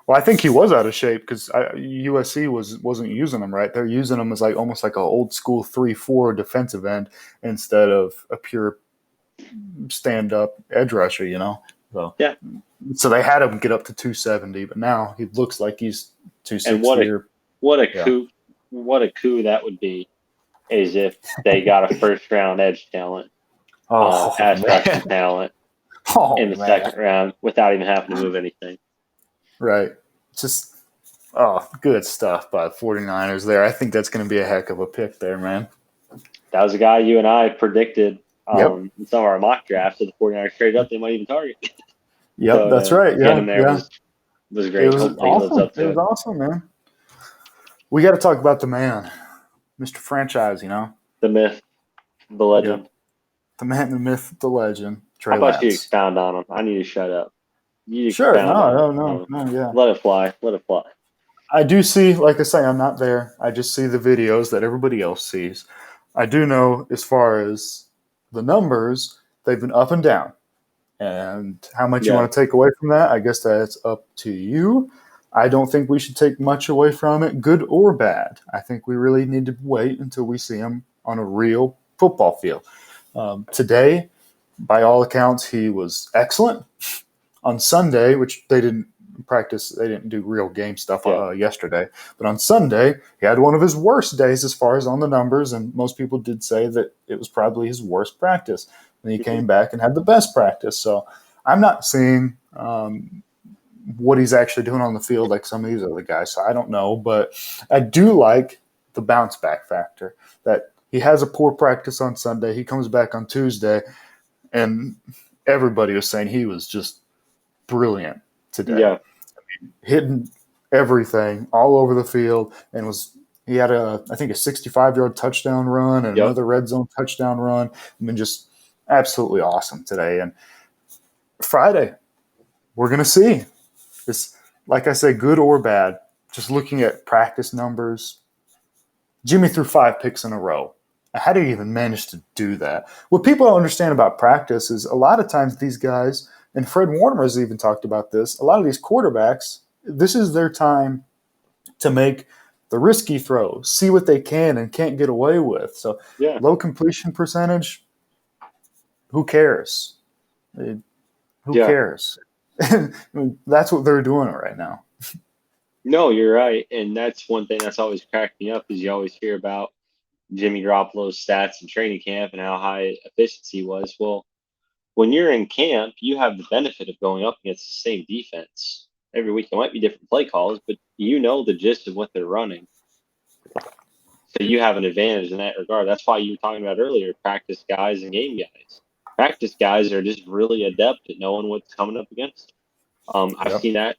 Well, I think he was out of shape because USC wasn't using him right. They're using him as like almost like an old school 3-4 defensive end instead of a pure stand up edge rusher. So Yeah. So they had him get up to 270, but now he looks like he's 260. And what a coup that would be, is if they got a first round edge talent, pass rushing talent in the second round without even having to move anything. Right. Just good stuff by the 49ers there. I think that's going to be a heck of a pick there, man. That was a guy you and I predicted in some of our mock drafts. So the 49ers traded up, they might even target. Yep, so that's right. Get him there was great. It was Hopefully he lives up to it. It was awesome, man. We got to talk about the man, Mr. Franchise, The myth, the legend. Yep. The man, the myth, the legend, Trey How about Lance. you expound on him? I need to shut up. Sure. No, yeah. Let it fly. I do see, like I say, I'm not there. I just see the videos that everybody else sees. I do know as far as the numbers, they've been up and down. And how much you want to take away from that, I guess that's up to you. I don't think we should take much away from it, good or bad. I think we really need to wait until we see him on a real football field. Today, by all accounts, he was excellent. On Sunday, which they didn't practice, they didn't do real game stuff yesterday, but on Sunday, he had one of his worst days as far as on the numbers, and most people did say that it was probably his worst practice. And he came back and had the best practice. So I'm not seeing what he's actually doing on the field like some of these other guys. So I don't know, but I do like the bounce back factor that he has a poor practice on Sunday. He comes back on Tuesday, and everybody was saying he was just brilliant today. Yeah. Hitting everything all over the field, and he had I think a 65-yard touchdown run and another red zone touchdown run. I mean, just absolutely awesome today. And Friday, we're going to see. It's, like I say, good or bad. Just looking at practice numbers, Jimmy threw 5 picks in a row. How do you even manage to do that? What people don't understand about practice is a lot of times these guys, and Fred Warner has even talked about this, a lot of these quarterbacks, this is their time to make the risky throws, see what they can and can't get away with. So low completion percentage, who cares? Who cares? That's what they're doing right now. No, you're right. And that's one thing that's always cracked me up is you always hear about Jimmy Garoppolo's stats in training camp and how high efficiency was. Well, when you're in camp, you have the benefit of going up against the same defense every week. It might be different play calls, but you know the gist of what they're running. So you have an advantage in that regard. That's why you were talking about earlier, practice guys and game guys. Practice guys are just really adept at knowing what's coming up against them. I've seen that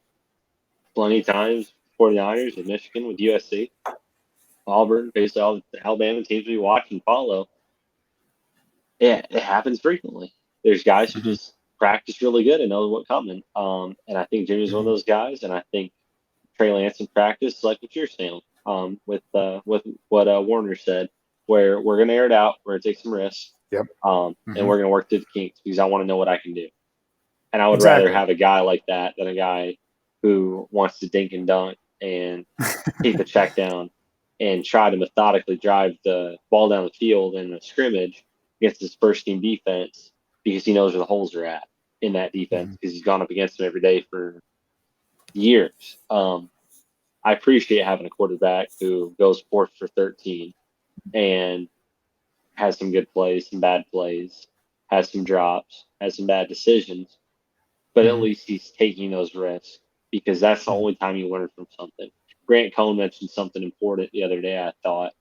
plenty of times. 49ers with Michigan, with USC, Auburn, basically all the Alabama teams we watch and follow. Yeah, it happens frequently. There's guys who just practice really good and know what's coming. And I think Jimmy's one of those guys. And I think Trey Lance in practice, like what you're saying, with what Warner said, where we're going to air it out, we're going to take some risks, and we're going to work through the kinks because I want to know what I can do. And I would Exactly. rather have a guy like that than a guy who wants to dink and dunk and take the check down and try to methodically drive the ball down the field in a scrimmage against his first team defense because he knows where the holes are at in that defense because he's gone up against them every day for years. I appreciate having a quarterback who goes 4 for 13 and has some good plays, some bad plays, has some drops, has some bad decisions, but at least he's taking those risks because that's the only time you learn from something. Grant Cohn mentioned something important the other day, I thought,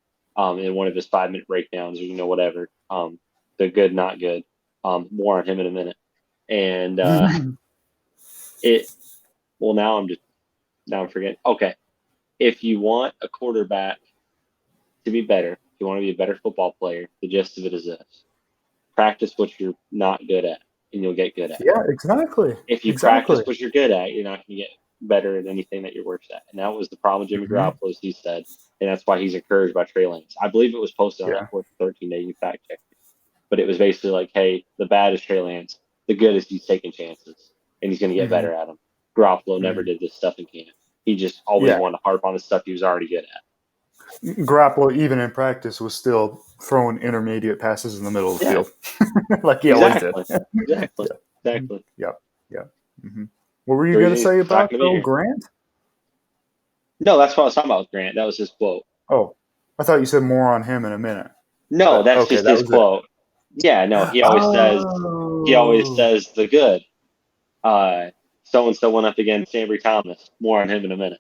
in one of his 5-minute breakdowns or, whatever. The good, not good. More on him in a minute. And now I'm forgetting. Okay. If you want a quarterback to be better, if you want to be a better football player, the gist of it is this. Practice what you're not good at, and you'll get good at it. Yeah, exactly. If you practice what you're good at, you're not going to get better at anything that you're worse at. And that was the problem with Jimmy Garoppolo, as he said. And that's why he's encouraged by Trey Lance. I believe it was posted on that 4th 13 day. You fact check it. But it was basically like, hey, the bad is Trey Lance. The good is he's taking chances, and he's going to get better at them. Garoppolo never did this stuff in camp. He just always wanted to harp on the stuff he was already good at. Garoppolo, even in practice, was still throwing intermediate passes in the middle of the field, like he always did. Exactly. Yep. What were you going to say about Grant? No, that's what I was talking about with Grant. That was his quote. Oh, I thought you said more on him in a minute. No, that's just his quote. Yeah, no, he always says the good. So and so went up against Ambry Thomas. More on him in a minute.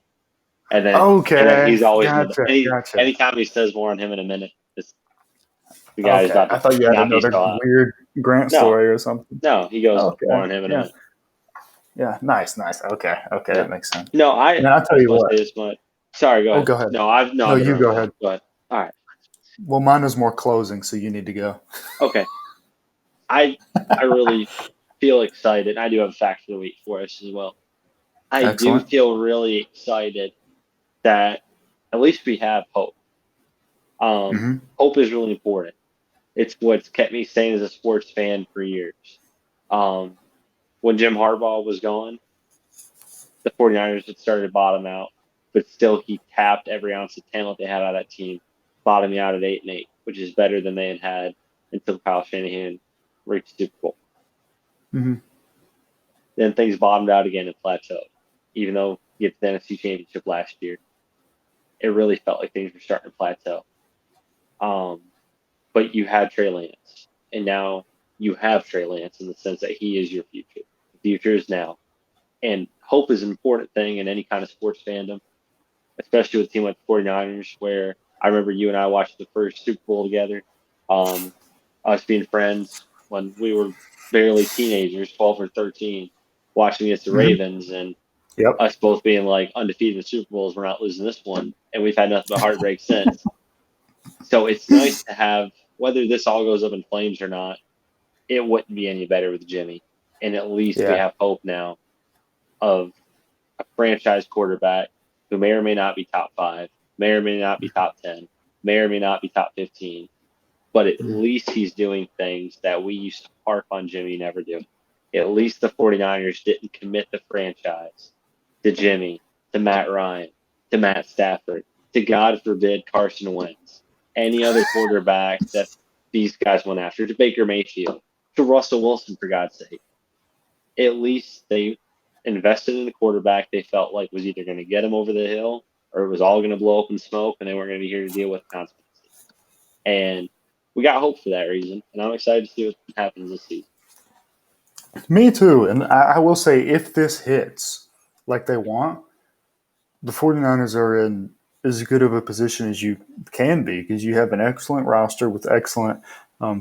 And then he's always anytime he says more on him in a minute, the guy's about to. I thought you had another weird Grant story or something. No, he goes more on him in a minute. Yeah, nice. Okay, that makes sense. No, I'll tell you what. Sorry, go ahead. Go ahead. No, you go ahead. Go ahead. All right. Well, mine was more closing, so you need to go. Okay. I really feel excited. I do have a fact of the week for us as well. I do feel really excited that at least we have hope. Hope is really important. It's what's kept me sane as a sports fan for years. When Jim Harbaugh was gone, the 49ers had started to bottom out, but still he tapped every ounce of talent they had out of that team, bottoming out at 8-8, which is better than they had until Kyle Shanahan reached the Super Bowl. Then things bottomed out again and plateaued. Even though you get the NFC Championship last year, it really felt like things were starting to plateau. But you had Trey Lance, and now you have Trey Lance in the sense that he is your future. The future is now. And hope is an important thing in any kind of sports fandom, especially with a team like the 49ers, where I remember you and I watched the first Super Bowl together, us being friends when we were barely teenagers, 12 or 13, watching against the Ravens, and us both being like undefeated in the Super Bowls. We're not losing this one, and we've had nothing but heartbreak since. So it's nice to have, whether this all goes up in flames or not, it wouldn't be any better with Jimmy. And at least we have hope now of a franchise quarterback who may or may not be top 5, may or may not be top 10, may or may not be top 15, but at least he's doing things that we used to harp on Jimmy never do. At least the 49ers didn't commit the franchise to Jimmy, to Matt Ryan, to Matt Stafford, to, God forbid, Carson Wentz, any other quarterback that these guys went after, to Baker Mayfield, to Russell Wilson, for God's sake. At least they invested in a quarterback they felt like was either going to get him over the hill or it was all going to blow up in smoke and they weren't going to be here to deal with the consequences. And we got hope for that reason, and I'm excited to see what happens this season. Me too. And I will say, if this hits like they want, the 49ers are in as good of a position as you can be because you have an excellent roster with excellent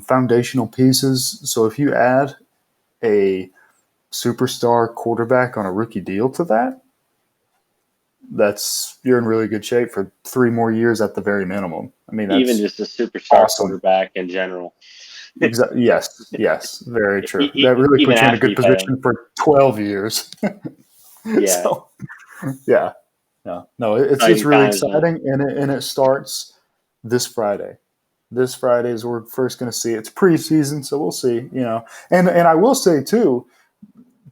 foundational pieces. So if you add a superstar quarterback on a rookie deal to that, you're in really good shape for 3 more years at the very minimum. I mean, that's even just a superstar quarterback in general. Yes, very true. That really puts you in a good position for 12 years. So, no, it's really exciting, and it starts this Friday. This Friday is where we're first going to see it. It's preseason, so we'll see. And I will say too,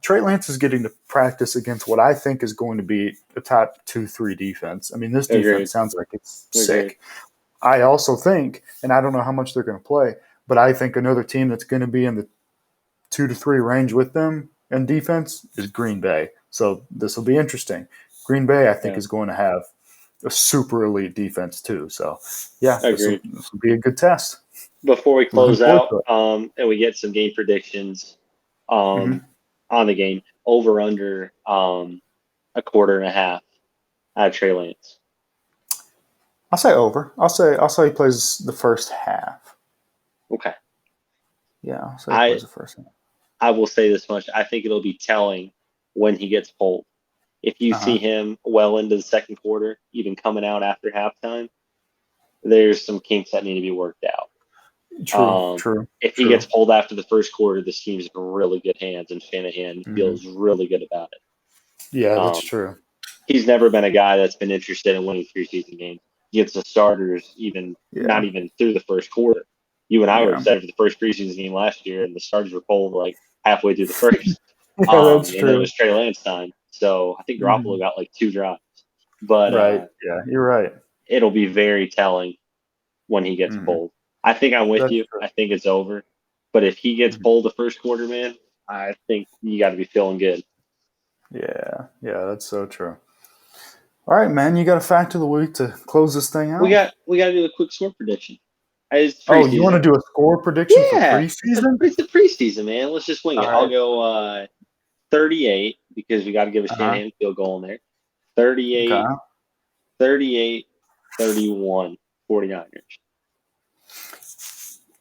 Trey Lance is getting to practice against what I think is going to be a top 2-3 defense. I mean, this defense Agreed. sounds like it's Agreed. sick. I also think, and I don't know how much they're going to play, but I think another team that's going to be in the 2 to 3 range with them in defense is Green Bay. So this will be interesting. Green Bay, I think, is going to have a super elite defense too. So, yeah, this will be a good test. Before we close out, and we get some game predictions on the game, over under a quarter and a half out of Trey Lance. I'll say over. I'll say he plays the first half. Okay. Yeah, I'll say he plays the first half. I will say this much. I think it'll be telling when he gets pulled. If you see him well into the second quarter, even coming out after halftime, there's some kinks that need to be worked out. True. If he gets pulled after the first quarter, this team's in really good hands, and Shanahan feels really good about it. Yeah, that's true. He's never been a guy that's been interested in winning preseason games. Against the starters, not even through the first quarter. You and I were excited for the first preseason game last year, and the starters were pulled like halfway through the first. That's true. And then it was Trey Lance time. So I think Garoppolo got like 2 drives. But yeah, you're right. It'll be very telling when he gets pulled. I think I'm with you. True. I think it's over. But if he gets pulled the first quarter, man, I think you got to be feeling good. Yeah, that's so true. All right, man, you got a fact of the week to close this thing out? We got to do a quick score prediction. Oh, you want to do a score prediction for preseason? It's the preseason, man. Let's just wing it. Right. I'll go 38 because we got to give a Shanahan field goal in there. 38, 31, 49ers.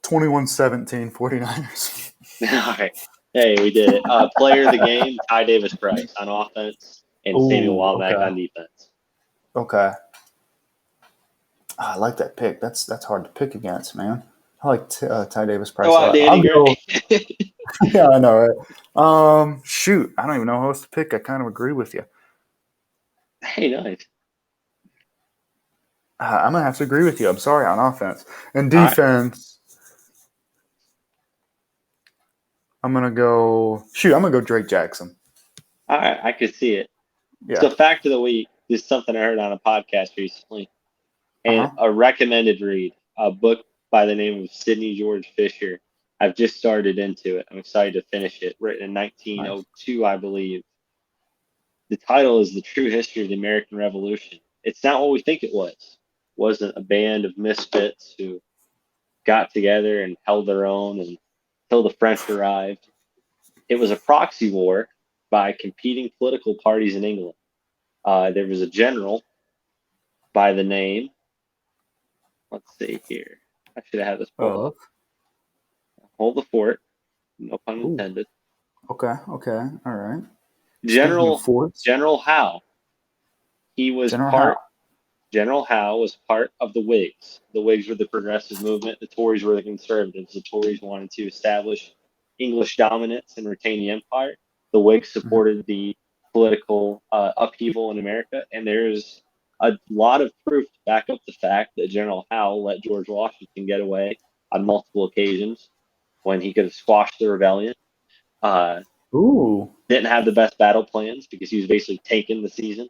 21-17, 49ers. All right. Hey, we did it. Player of the game, Ty Davis-Price on offense and Samuel Womack on defense. Okay. I like that pick. That's hard to pick against, man. I like Ty Davis-Price. Yeah, I know, right? Shoot, I don't even know who else to pick. I kind of agree with you. Hey, nice. I'm gonna have to agree with you. I'm sorry on offense and defense. I'm gonna go. I'm gonna go Drake Jackson. All right, I could see it. Yeah. So, fact of the week is something I heard on a podcast recently, and a recommended read, a book by the name of Sidney George Fisher. I've just started into it. I'm excited to finish it. Written in 1902, I believe. The title is The True History of the American Revolution. It's not what we think it was. It wasn't a band of misfits who got together and held their own until the French arrived. It was a proxy war by competing political parties in England. There was a general by the name, let's see here. I should have had this pulled up. Hold the fort. No pun intended. Okay. All right. General Howe. He was General Howe was part of the Whigs. The Whigs were the progressive movement. The Tories were the conservatives. The Tories wanted to establish English dominance and retain the empire. The Whigs supported the political upheaval in America. And there's a lot of proof to back up the fact that General Howe let George Washington get away on multiple occasions when he could have squashed the rebellion. Didn't have the best battle plans because he was basically taking the season.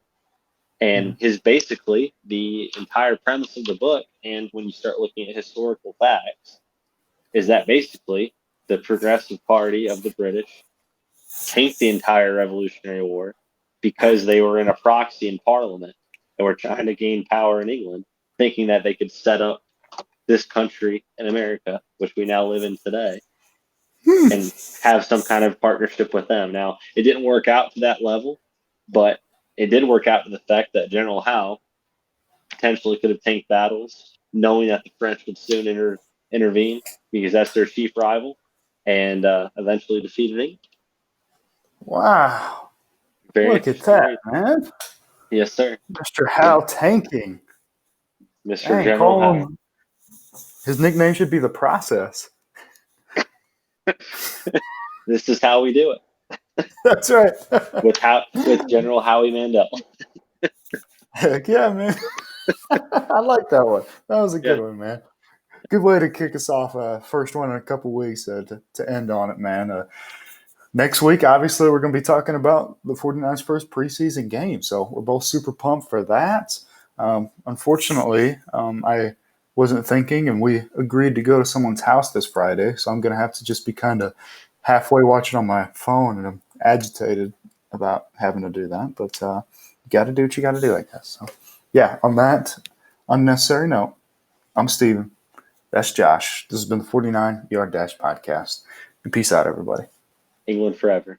And basically the entire premise of the book, and when you start looking at historical facts, is that basically the Progressive Party of the British tanked the entire Revolutionary War because they were in a proxy in Parliament and were trying to gain power in England, thinking that they could set up this country in America, which we now live in today, and have some kind of partnership with them. Now, it didn't work out to that level, but it did work out to the fact that General Howe potentially could have tanked battles, knowing that the French would soon intervene because that's their chief rival, and eventually defeated England. Wow. Look at that, man. Yes, sir. Mr. Howe tanking. Mr. General Howe. His nickname should be The Process. This is how we do it. That's right. with General Howie Mandel. Heck yeah, man. I like that one. That was a good one, man. Good way to kick us off. First one in a couple weeks to end on it, man. Next week, obviously, we're going to be talking about the 49ers' first preseason game. So we're both super pumped for that. Unfortunately, I wasn't thinking, and we agreed to go to someone's house this Friday. So I'm going to have to just be kind of halfway watching on my phone, and I'm agitated about having to do that. But you got to do what you got to do, I guess. So, yeah, on that unnecessary note, I'm Steven. That's Josh. This has been the 49 Yard Dash Podcast. And peace out, everybody. England forever.